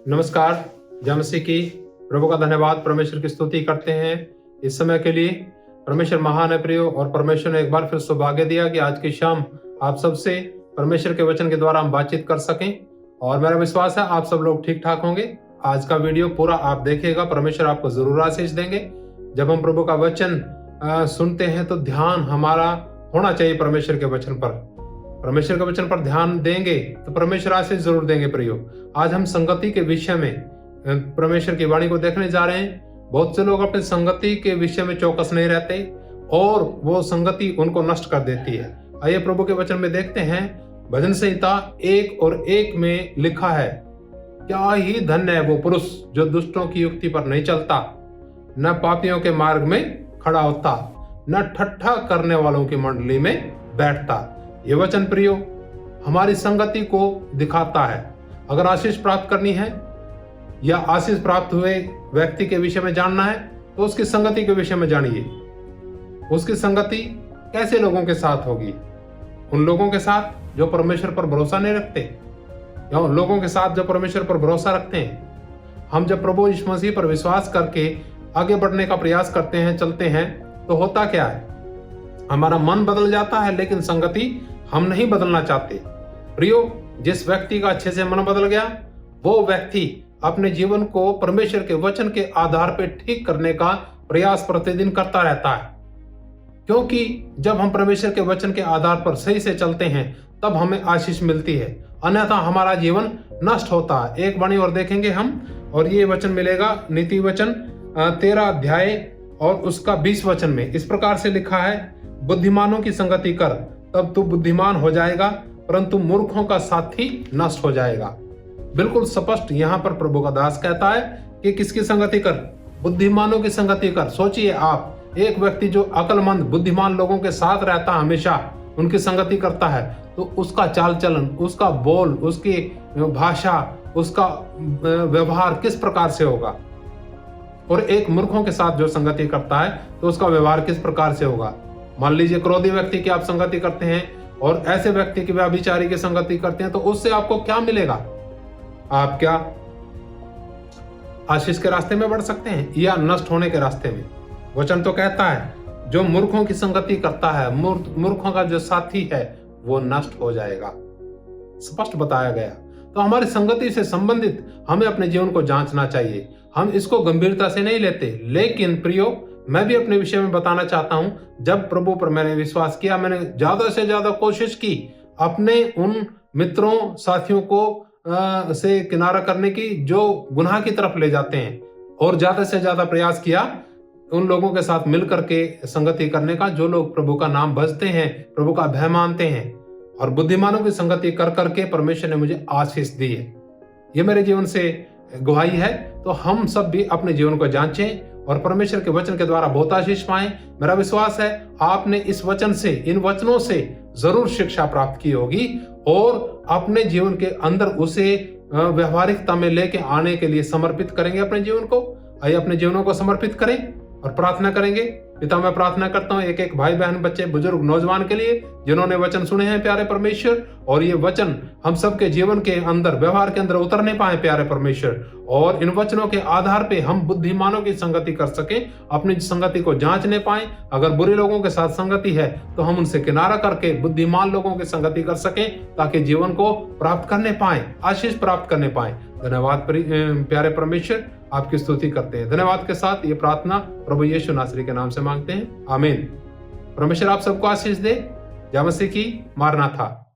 नमस्कार। जय मसीह की। प्रभु का धन्यवाद, परमेश्वर की स्तुति करते हैं इस समय के लिए। परमेश्वर महान है प्रियो, और परमेश्वर ने एक बार फिर सौभाग्य दिया कि आज की शाम आप सबसे परमेश्वर के वचन के द्वारा हम बातचीत कर सकें। और मेरा विश्वास है आप सब लोग ठीक ठाक होंगे। आज का वीडियो पूरा आप देखिएगा, परमेश्वर आपको जरूर आशीष देंगे। जब हम प्रभु का वचन सुनते हैं तो ध्यान हमारा होना चाहिए परमेश्वर के वचन पर। परमेश्वर के वचन पर ध्यान देंगे तो परमेश्वर आशीष जरूर देंगे प्रियो। आज हम संगति के विषय में परमेश्वर की वाणी को देखने जा रहे हैं। बहुत से लोग अपने संगति के विषय में चौकस नहीं रहते और वो संगति उनको नष्ट कर देती है। आइए प्रभु के वचन में देखते हैं। भजन संहिता 1:1 में लिखा है, क्या ही धन्य है वो पुरुष जो दुष्टों की युक्ति पर नहीं चलता, न पापियों के मार्ग में खड़ा होता, न ठट्ठा करने वालों की मंडली में बैठता। ये वचन प्रियो हमारी संगति को दिखाता है। अगर आशीष प्राप्त करनी है या आशीष प्राप्त हुए व्यक्ति के विषय में जानना है तो उसकी संगति के विषय में जानिए। उसकी संगति कैसे लोगों के साथ होगी? उन लोगों के साथ जो परमेश्वर पर भरोसा नहीं रखते, या उन लोगों के साथ जो परमेश्वर पर भरोसा रखते हैं। हम जब प्रभु यीशु मसीह पर विश्वास करके आगे बढ़ने का प्रयास करते हैं, चलते हैं, तो होता क्या है? हमारा मन बदल जाता है, लेकिन संगति हम नहीं बदलना चाहते। प्रियो, जिस व्यक्ति का अच्छे से मन बदल गया, वो व्यक्ति अपने जीवन को परमेश्वर के वचन के आधार पर ठीक करने का प्रयास प्रतिदिन करता रहता है। क्योंकि जब हम परमेश्वर के वचन के आधार पर सही से चलते हैं तब हमें आशीष मिलती है, अन्यथा हमारा जीवन नष्ट होता है। एक वाणी और देखेंगे हम, और ये वचन मिलेगा नीति वचन 13 अध्याय और उसका 20 वचन में। इस प्रकार से लिखा है, बुद्धिमानों की संगति कर तब तू बुद्धिमान हो जाएगा, परंतु मूर्खों का साथी नष्ट हो जाएगा। बिल्कुल स्पष्ट यहाँ पर प्रभु का दास कहता है कि किसकी संगति कर? बुद्धिमानों की संगति कर। सोचिए आप, एक व्यक्ति जो अक्लमंद बुद्धिमान लोगों के साथ रहता, हमेशा उनकी संगति करता है, तो उसका चाल चलन, उसका बोल, उसकी भाषा, उसका व्यवहार किस प्रकार से होगा। और एक मूर्खों के साथ जो संगति करता है तो उसका व्यवहार किस प्रकार से होगा। मान लीजिए क्रोधी व्यक्ति की आप संगति करते हैं और ऐसे व्यक्ति की व्यभिचारी की संगति करते हैं, तो उससे आपको क्या मिलेगा? आप क्या आशीष के रास्ते में बढ़ सकते हैं या नष्ट होने के रास्ते में? वचन तो कहता है जो मूर्खों की संगति करता है, मूर्खों का जो साथी है वो नष्ट हो जाएगा। स्पष्ट बताया गया। तो हमारी संगति से संबंधित हमें अपने जीवन को जांचना चाहिए। हम इसको गंभीरता से नहीं लेते, लेकिन प्रियो मैं भी अपने विषय में बताना चाहता हूं। जब प्रभु पर मैंने विश्वास किया, मैंने ज्यादा से ज्यादा कोशिश की अपने उन मित्रों साथियों को से किनारा करने की जो गुनाह की तरफ ले जाते हैं, और ज्यादा से ज्यादा प्रयास किया उन लोगों के साथ मिल करके संगति करने का जो लोग प्रभु का नाम भजते हैं, प्रभु का भय मानते हैं। और बुद्धिमानों की संगति कर करके परमेश्वर ने मुझे आशीष दी है। ये मेरे जीवन से गवाही है। तो हम सब भी अपने जीवन को जांचें और परमेश्वर के वचन के द्वारा बहुत आशीष पाएं। मेरा विश्वास है आपने इस वचन से, इन वचनों से जरूर शिक्षा प्राप्त की होगी और अपने जीवन के अंदर उसे व्यवहारिकता में लेके आने के लिए समर्पित करेंगे अपने जीवन को। आइए अपने जीवनों को समर्पित करें और प्रार्थना करेंगे। पिता, मैं प्रार्थना करता हूँ एक एक भाई बहन, बच्चे, बुजुर्ग, नौजवान के लिए जिन्होंने वचन सुने हैं प्यारे परमेश्वर, और ये वचन हम सबके जीवन के अंदर, व्यवहार के अंदर उतरने पाए प्यारे परमेश्वर, और इन वचनों के आधार पे हम बुद्धिमानों की संगति कर सके, अपनी संगति को जांचने पाए। अगर बुरे लोगों के साथ संगति है तो हम उनसे किनारा करके बुद्धिमान लोगों की संगति कर सके, ताकि जीवन को प्राप्त करने पाए, आशीष प्राप्त करने पाए। धन्यवाद प्यारे परमेश्वर, आपकी स्तुति करते हैं। धन्यवाद के साथ ये प्रार्थना प्रभु यीशु नासरी के नाम से मांगते हैं, आमीन। परमेश्वर आप सबको आशीष दे। जय मसीह की। मारनाथा।